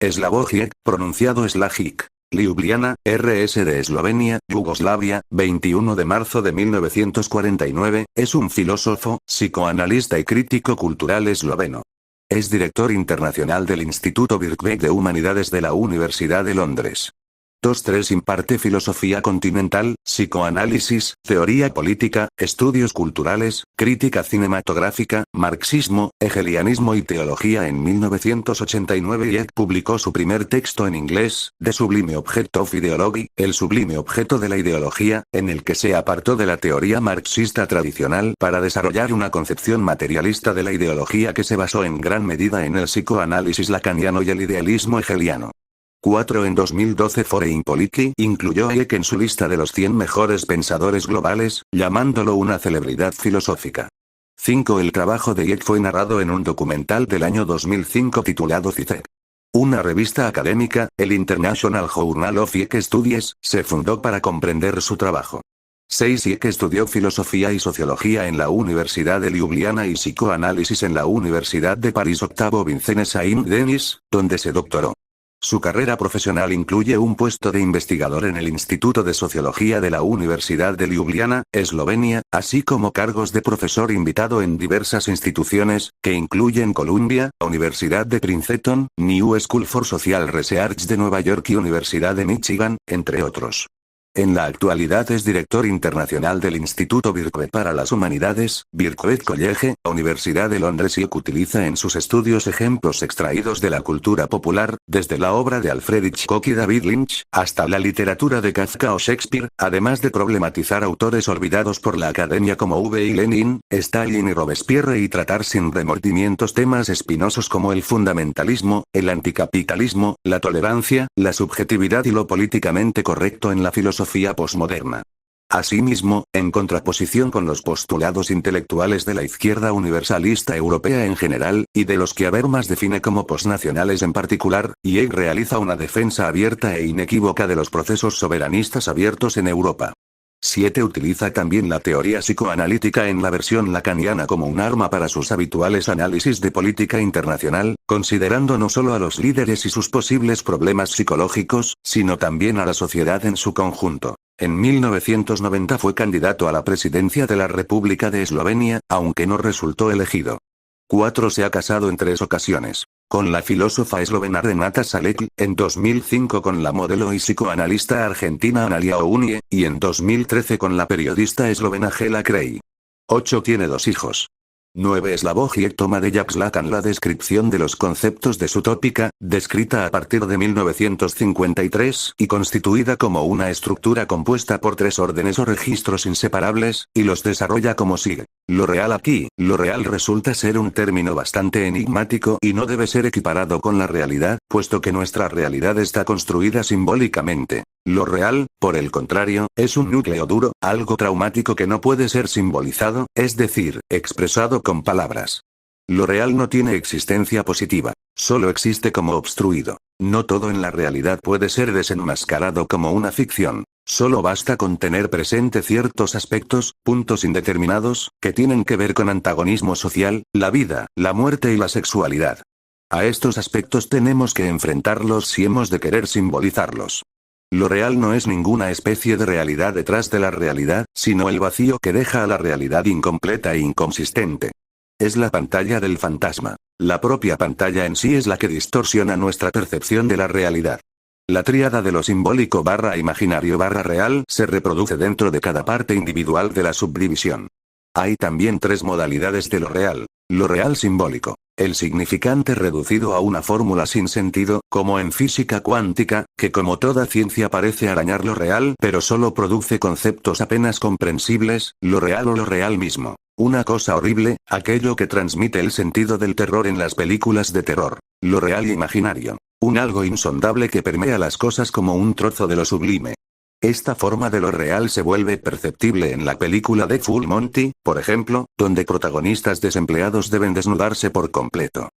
Slavojek, pronunciado Slajic. Ljubljana, RS de Eslovenia, Yugoslavia, 21 de marzo de 1949, es un filósofo, psicoanalista y crítico cultural esloveno. Es director internacional del Instituto Birkbeck de Humanidades de la Universidad de Londres. 2-3 imparte filosofía continental, psicoanálisis, teoría política, estudios culturales, crítica cinematográfica, marxismo, hegelianismo y teología. En 1989 Jek publicó su primer texto en inglés, The Sublime Object of Ideology, el sublime objeto de la ideología, en el que se apartó de la teoría marxista tradicional para desarrollar una concepción materialista de la ideología que se basó en gran medida en el psicoanálisis lacaniano y el idealismo hegeliano. 4. En 2012 Foreign Policy incluyó a Jek en su lista de los 100 mejores pensadores globales, llamándolo una celebridad filosófica. 5. El trabajo de Jek fue narrado en un documental del año 2005 titulado CICEC. Una revista académica, el International Journal of Jek Studies, se fundó para comprender su trabajo. 6. Jek estudió filosofía y sociología en la Universidad de Ljubljana y psicoanálisis en la Universidad de París. 8. Vincent Saint-Denis, donde se doctoró. Su carrera profesional incluye un puesto de investigador en el Instituto de Sociología de la Universidad de Ljubljana, Eslovenia, así como cargos de profesor invitado en diversas instituciones, que incluyen Columbia, Universidad de Princeton, New School for Social Research de Nueva York y Universidad de Michigan, entre otros. En la actualidad es director internacional del Instituto Birkbeck para las Humanidades, Birkbeck College, Universidad de Londres, y utiliza en sus estudios ejemplos extraídos de la cultura popular, desde la obra de Alfred Hitchcock y David Lynch, hasta la literatura de Kafka o Shakespeare, además de problematizar autores olvidados por la academia como V. Lenin, Stalin y Robespierre, y tratar sin remordimientos temas espinosos como el fundamentalismo, el anticapitalismo, la tolerancia, la subjetividad y lo políticamente correcto en la filosofía posmoderna. Asimismo, en contraposición con los postulados intelectuales de la izquierda universalista europea en general, y de los que Habermas define como posnacionales en particular, Jek realiza una defensa abierta e inequívoca de los procesos soberanistas abiertos en Europa. 7. Utiliza también la teoría psicoanalítica en la versión lacaniana como un arma para sus habituales análisis de política internacional, considerando no solo a los líderes y sus posibles problemas psicológicos, sino también a la sociedad en su conjunto. En 1990 fue candidato a la presidencia de la República de Eslovenia, aunque no resultó elegido. 4. Se ha casado en 3 ocasiones. Con la filósofa eslovena Renata Salecki, en 2005 con la modelo y psicoanalista argentina Analia Ounie, y en 2013 con la periodista eslovena Hela Krey. 8. Tiene 2 hijos. 9. Slavojek toma de Jacques Lacan la descripción de los conceptos de su tópica, descrita a partir de 1953 y constituida como una estructura compuesta por 3 órdenes o registros inseparables, y los desarrolla como sigue. Lo real aquí, lo real resulta ser un término bastante enigmático y no debe ser equiparado con la realidad, puesto que nuestra realidad está construida simbólicamente. Lo real, por el contrario, es un núcleo duro, algo traumático que no puede ser simbolizado, es decir, expresado con palabras. Lo real no tiene existencia positiva, solo existe como obstruido. No todo en la realidad puede ser desenmascarado como una ficción. Solo basta con tener presente ciertos aspectos, puntos indeterminados, que tienen que ver con antagonismo social, la vida, la muerte y la sexualidad. A estos aspectos tenemos que enfrentarlos si hemos de querer simbolizarlos. Lo real no es ninguna especie de realidad detrás de la realidad, sino el vacío que deja a la realidad incompleta e inconsistente. Es la pantalla del fantasma. La propia pantalla en sí es la que distorsiona nuestra percepción de la realidad. La tríada de lo simbólico / imaginario / real se reproduce dentro de cada parte individual de la subdivisión. Hay también 3 modalidades de lo real. Lo real simbólico. El significante reducido a una fórmula sin sentido, como en física cuántica, que como toda ciencia parece arañar lo real pero solo produce conceptos apenas comprensibles, lo real o lo real mismo. Una cosa horrible, aquello que transmite el sentido del terror en las películas de terror. Lo real imaginario. Un algo insondable que permea las cosas como un trozo de lo sublime. Esta forma de lo real se vuelve perceptible en la película de Full Monty, por ejemplo, donde protagonistas desempleados deben desnudarse por completo.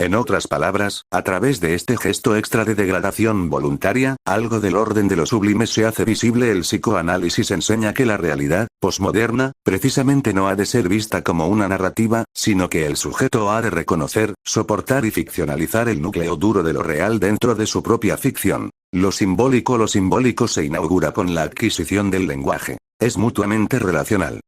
En otras palabras, a través de este gesto extra de degradación voluntaria, algo del orden de lo sublime se hace visible. El psicoanálisis enseña que la realidad, posmoderna, precisamente no ha de ser vista como una narrativa, sino que el sujeto ha de reconocer, soportar y ficcionalizar el núcleo duro de lo real dentro de su propia ficción. Lo simbólico se inaugura con la adquisición del lenguaje. Es mutuamente relacional.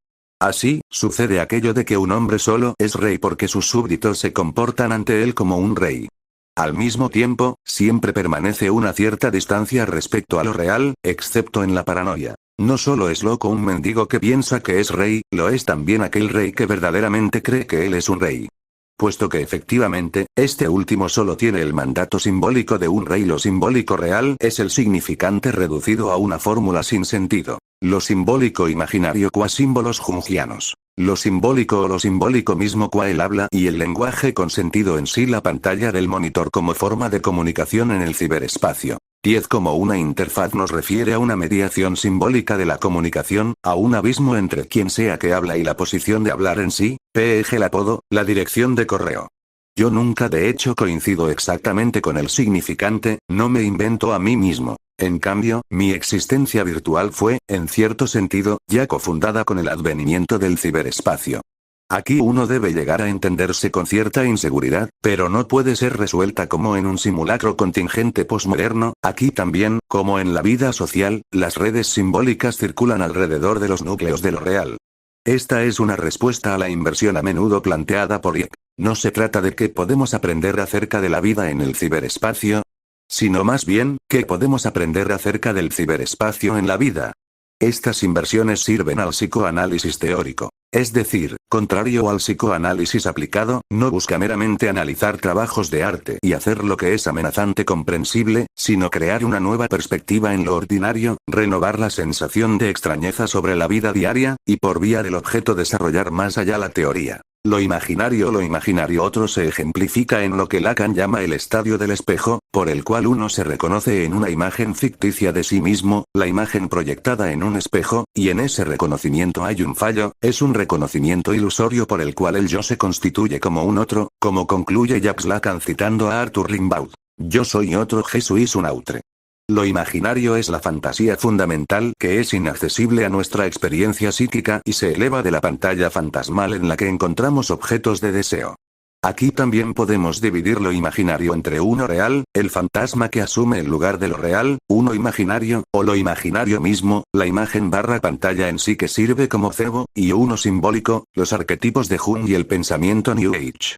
Así, sucede aquello de que un hombre solo es rey porque sus súbditos se comportan ante él como un rey. Al mismo tiempo, siempre permanece una cierta distancia respecto a lo real, excepto en la paranoia. No solo es loco un mendigo que piensa que es rey, lo es también aquel rey que verdaderamente cree que él es un rey. Puesto que efectivamente, este último solo tiene el mandato simbólico de un rey. Lo simbólico real es el significante reducido a una fórmula sin sentido. Lo simbólico imaginario qua símbolos jungianos. Lo simbólico o lo simbólico mismo qua el habla y el lenguaje con sentido en sí. La pantalla del monitor como forma de comunicación en el ciberespacio. 10 como una interfaz nos refiere a una mediación simbólica de la comunicación, a un abismo entre quien sea que habla y la posición de hablar en sí, p.ej. el apodo, la dirección de correo. Yo nunca de hecho coincido exactamente con el significante, no me invento a mí mismo. En cambio, mi existencia virtual fue, en cierto sentido, ya cofundada con el advenimiento del ciberespacio. Aquí uno debe llegar a entenderse con cierta inseguridad, pero no puede ser resuelta como en un simulacro contingente posmoderno. Aquí también, como en la vida social, las redes simbólicas circulan alrededor de los núcleos de lo real. Esta es una respuesta a la inversión a menudo planteada por Ieck. No se trata de qué podemos aprender acerca de la vida en el ciberespacio, sino más bien, qué podemos aprender acerca del ciberespacio en la vida. Estas inversiones sirven al psicoanálisis teórico. Es decir, contrario al psicoanálisis aplicado, no busca meramente analizar trabajos de arte y hacer lo que es amenazante comprensible, sino crear una nueva perspectiva en lo ordinario, renovar la sensación de extrañeza sobre la vida diaria, y por vía del objeto desarrollar más allá la teoría. Lo imaginario otro se ejemplifica en lo que Lacan llama el estadio del espejo, por el cual uno se reconoce en una imagen ficticia de sí mismo, la imagen proyectada en un espejo, y en ese reconocimiento hay un fallo, es un reconocimiento ilusorio por el cual el yo se constituye como un otro, como concluye Jacques Lacan citando a Arthur Rimbaud. Yo soy otro, je suis un autre. Lo imaginario es la fantasía fundamental que es inaccesible a nuestra experiencia psíquica y se eleva de la pantalla fantasmal en la que encontramos objetos de deseo. Aquí también podemos dividir lo imaginario entre uno real, el fantasma que asume el lugar de lo real, uno imaginario, o lo imaginario mismo, la imagen barra pantalla en sí que sirve como cebo, y uno simbólico, los arquetipos de Jung y el pensamiento New Age.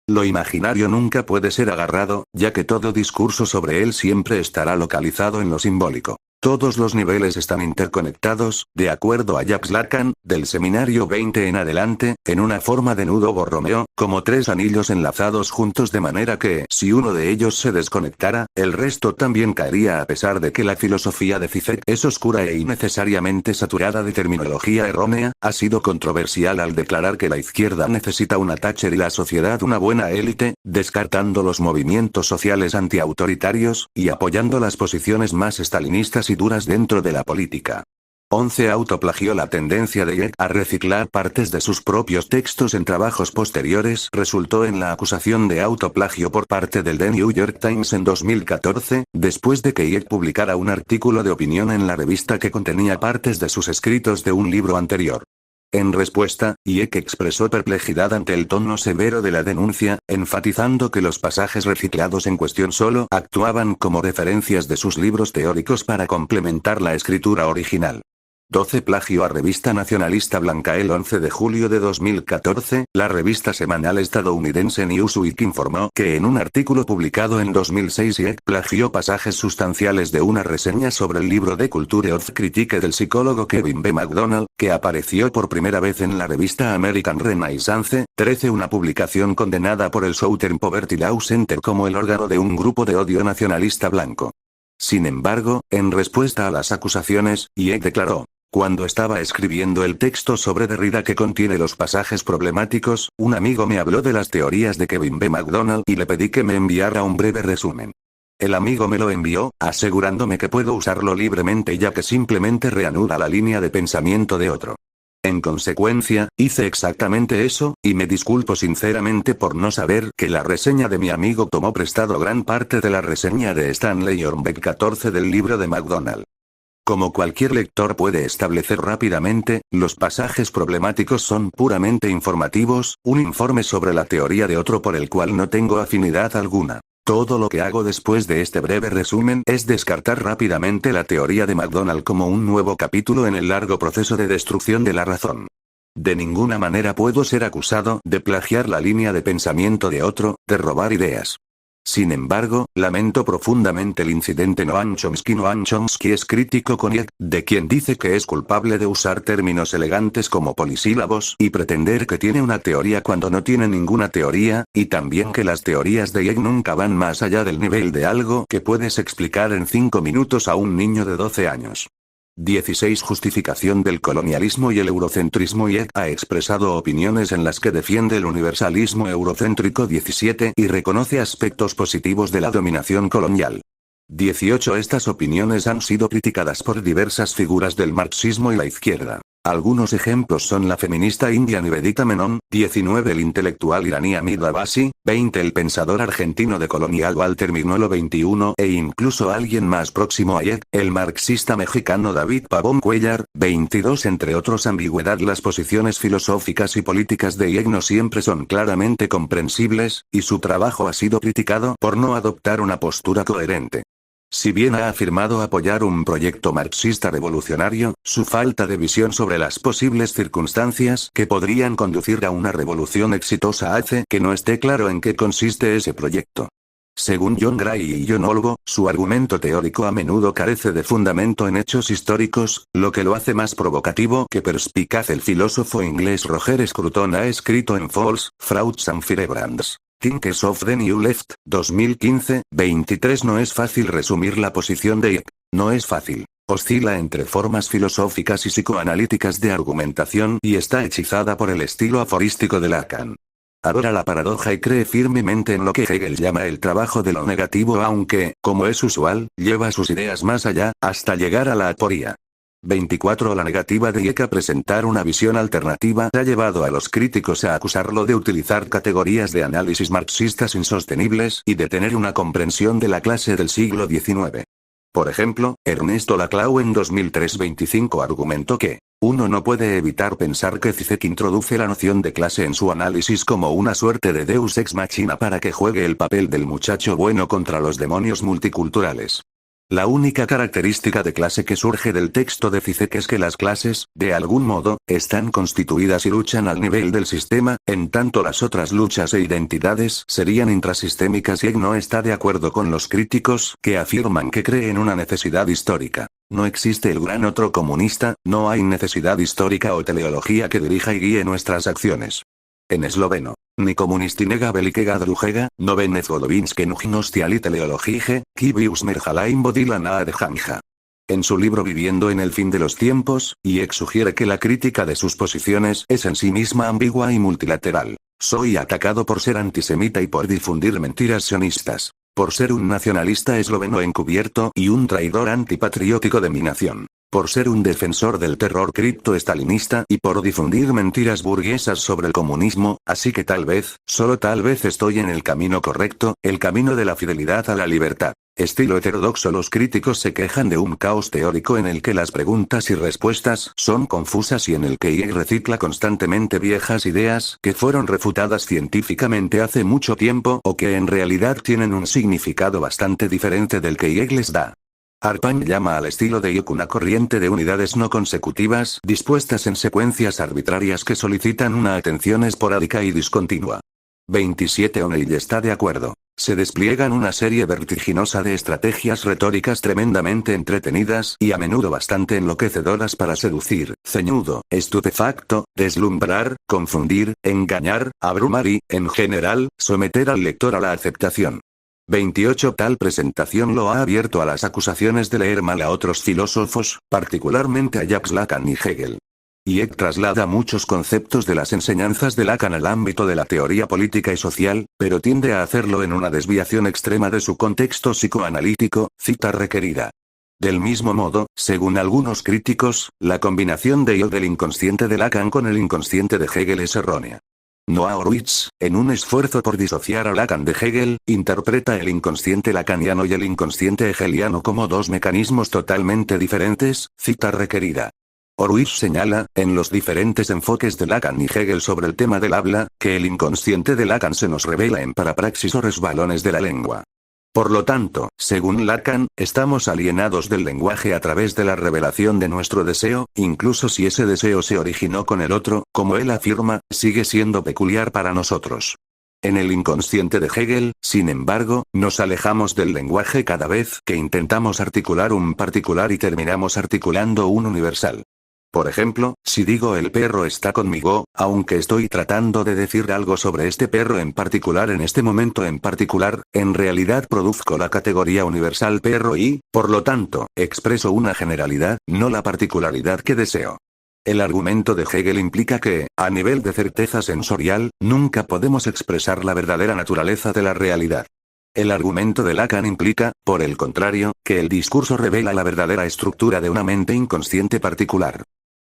Lo imaginario nunca puede ser agarrado, ya que todo discurso sobre él siempre estará localizado en lo simbólico. Todos los niveles están interconectados, de acuerdo a Jacques Lacan, del seminario 20 en adelante, en una forma de nudo Borromeo, como tres anillos enlazados juntos de manera que, si uno de ellos se desconectara, el resto también caería a pesar de que la filosofía de Zizek es oscura e innecesariamente saturada de terminología errónea, ha sido controversial al declarar que la izquierda necesita una Thatcher y la sociedad una buena élite, descartando los movimientos sociales antiautoritarios, y apoyando las posiciones más estalinistas y duras dentro de la política. 11. Autoplagió. La tendencia de Ieck a reciclar partes de sus propios textos en trabajos posteriores resultó en la acusación de autoplagio por parte del The New York Times en 2014, después de que Ieck publicara un artículo de opinión en la revista que contenía partes de sus escritos de un libro anterior. En respuesta, Ieck expresó perplejidad ante el tono severo de la denuncia, enfatizando que los pasajes reciclados en cuestión solo actuaban como referencias de sus libros teóricos para complementar la escritura original. 12. Plagio a revista nacionalista blanca. El 11 de julio de 2014, la revista semanal estadounidense Newsweek informó que en un artículo publicado en 2006 Ieck plagió pasajes sustanciales de una reseña sobre el libro de Culture of Critique del psicólogo Kevin B. MacDonald, que apareció por primera vez en la revista American Renaissance. 13. Una publicación condenada por el Southern Poverty Law Center como el órgano de un grupo de odio nacionalista blanco. Sin embargo, en respuesta a las acusaciones, Ieck declaró: cuando estaba escribiendo el texto sobre Derrida que contiene los pasajes problemáticos, un amigo me habló de las teorías de Kevin B. MacDonald y le pedí que me enviara un breve resumen. El amigo me lo envió, asegurándome que puedo usarlo libremente ya que simplemente reanuda la línea de pensamiento de otro. En consecuencia, hice exactamente eso, y me disculpo sinceramente por no saber que la reseña de mi amigo tomó prestado gran parte de la reseña de Stanley Hornbeck 14 del libro de MacDonald. Como cualquier lector puede establecer rápidamente, los pasajes problemáticos son puramente informativos, un informe sobre la teoría de otro por el cual no tengo afinidad alguna. Todo lo que hago después de este breve resumen es descartar rápidamente la teoría de MacDonald como un nuevo capítulo en el largo proceso de destrucción de la razón. De ninguna manera puedo ser acusado de plagiar la línea de pensamiento de otro, de robar ideas. Sin embargo, lamento profundamente el incidente Noam Chomsky. Noam Chomsky es crítico con Ieck, de quien dice que es culpable de usar términos elegantes como polisílabos y pretender que tiene una teoría cuando no tiene ninguna teoría, y también que las teorías de Ieck nunca van más allá del nivel de algo que puedes explicar en 5 minutos a un niño de 12 años. 16. Justificación del colonialismo y el eurocentrismo. Ieck ha expresado opiniones en las que defiende el universalismo eurocéntrico. 17. Y reconoce aspectos positivos de la dominación colonial. 18. Estas opiniones han sido criticadas por diversas figuras del marxismo y la izquierda. Algunos ejemplos son la feminista india Nivedita Menon. 19. El intelectual iraní Hamid Abbasi. 20. El pensador argentino decolonial Walter Mignolo. 21. E incluso alguien más próximo a Ieck, el marxista mexicano David Pavón Cuellar. 22. Entre otros. Ambigüedad. Las posiciones filosóficas y políticas de Ieck no siempre son claramente comprensibles, y su trabajo ha sido criticado por no adoptar una postura coherente. Si bien ha afirmado apoyar un proyecto marxista revolucionario, su falta de visión sobre las posibles circunstancias que podrían conducir a una revolución exitosa hace que no esté claro en qué consiste ese proyecto. Según John Gray y John Olvo, su argumento teórico a menudo carece de fundamento en hechos históricos, lo que lo hace más provocativo que perspicaz. El filósofo inglés Roger Scruton ha escrito en False, Frauds and Firebrands. Thinkers of the New Left, 2015, 23. No es fácil resumir la posición de Ieck. No es fácil. Oscila entre formas filosóficas y psicoanalíticas de argumentación y está hechizada por el estilo aforístico de Lacan. Adora la paradoja y cree firmemente en lo que Hegel llama el trabajo de lo negativo, aunque, como es usual, lleva sus ideas más allá, hasta llegar a la aporía. 24. La negativa de Ieck a presentar una visión alternativa ha llevado a los críticos a acusarlo de utilizar categorías de análisis marxistas insostenibles y de tener una comprensión de la clase del siglo XIX. Por ejemplo, Ernesto Laclau en 2003-25 argumentó que uno no puede evitar pensar que Zizek introduce la noción de clase en su análisis como una suerte de deus ex machina para que juegue el papel del muchacho bueno contra los demonios multiculturales. La única característica de clase que surge del texto de Zizek es que las clases, de algún modo, están constituidas y luchan al nivel del sistema, en tanto las otras luchas e identidades serían intrasistémicas. Ieck no está de acuerdo con los críticos que afirman que creen una necesidad histórica. No existe el gran otro comunista, no hay necesidad histórica o teleología que dirija y guíe nuestras acciones. En esloveno. Ni komunistinega velikega drugega, no venezgodovinsken ujnostiali teleologije, ki biusmerjalaim bodila naadejanja. En su libro Viviendo en el fin de los tiempos, Ieck sugiere que la crítica de sus posiciones es en sí misma ambigua y multilateral. Soy atacado por ser antisemita y por difundir mentiras sionistas. Por ser un nacionalista esloveno encubierto y un traidor antipatriótico de mi nación. Por ser un defensor del terror cripto-estalinista y por difundir mentiras burguesas sobre el comunismo, así que tal vez, solo tal vez estoy en el camino correcto, el camino de la fidelidad a la libertad. Estilo heterodoxo. Los críticos se quejan de un caos teórico en el que las preguntas y respuestas son confusas y en el que Ieck recicla constantemente viejas ideas que fueron refutadas científicamente hace mucho tiempo o que en realidad tienen un significado bastante diferente del que Ieck les da. Arpan llama al estilo de Ieck una corriente de unidades no consecutivas dispuestas en secuencias arbitrarias que solicitan una atención esporádica y discontinua. 27. O'Neill está de acuerdo. Se despliegan una serie vertiginosa de estrategias retóricas tremendamente entretenidas y a menudo bastante enloquecedoras para seducir, ceñudo, estupefacto, deslumbrar, confundir, engañar, abrumar y, en general, someter al lector a la aceptación. 28. Tal presentación lo ha abierto a las acusaciones de leer mal a otros filósofos, particularmente a Jacques Lacan y Hegel. Ieck traslada muchos conceptos de las enseñanzas de Lacan al ámbito de la teoría política y social, pero tiende a hacerlo en una desviación extrema de su contexto psicoanalítico, cita requerida. Del mismo modo, según algunos críticos, la combinación de del inconsciente de Lacan con el inconsciente de Hegel es errónea. Noah Horowitz, en un esfuerzo por disociar a Lacan de Hegel, interpreta el inconsciente lacaniano y el inconsciente hegeliano como dos mecanismos totalmente diferentes, cita requerida. Horowitz señala, en los diferentes enfoques de Lacan y Hegel sobre el tema del habla, que el inconsciente de Lacan se nos revela en parapraxis o resbalones de la lengua. Por lo tanto, según Lacan, estamos alienados del lenguaje a través de la revelación de nuestro deseo, incluso si ese deseo se originó con el otro, como él afirma, sigue siendo peculiar para nosotros. En el inconsciente de Hegel, sin embargo, nos alejamos del lenguaje cada vez que intentamos articular un particular y terminamos articulando un universal. Por ejemplo, si digo el perro está conmigo, aunque estoy tratando de decir algo sobre este perro en particular en este momento en particular, en realidad produzco la categoría universal perro y, por lo tanto, expreso una generalidad, no la particularidad que deseo. El argumento de Hegel implica que, a nivel de certeza sensorial, nunca podemos expresar la verdadera naturaleza de la realidad. El argumento de Lacan implica, por el contrario, que el discurso revela la verdadera estructura de una mente inconsciente particular.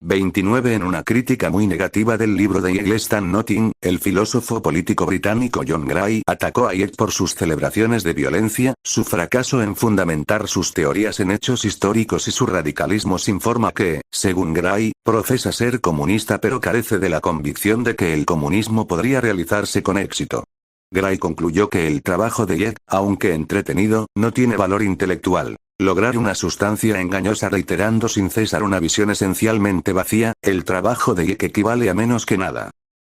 29 En una crítica muy negativa del libro de Yale Stand Nothing, el filósofo político británico John Gray atacó a Yale por sus celebraciones de violencia, su fracaso en fundamentar sus teorías en hechos históricos y su radicalismo sin forma que, según Gray, profesa ser comunista pero carece de la convicción de que el comunismo podría realizarse con éxito. Gray concluyó que el trabajo de Yale, aunque entretenido, no tiene valor intelectual. Lograr una sustancia engañosa reiterando sin cesar una visión esencialmente vacía, el trabajo de Yale equivale a menos que nada.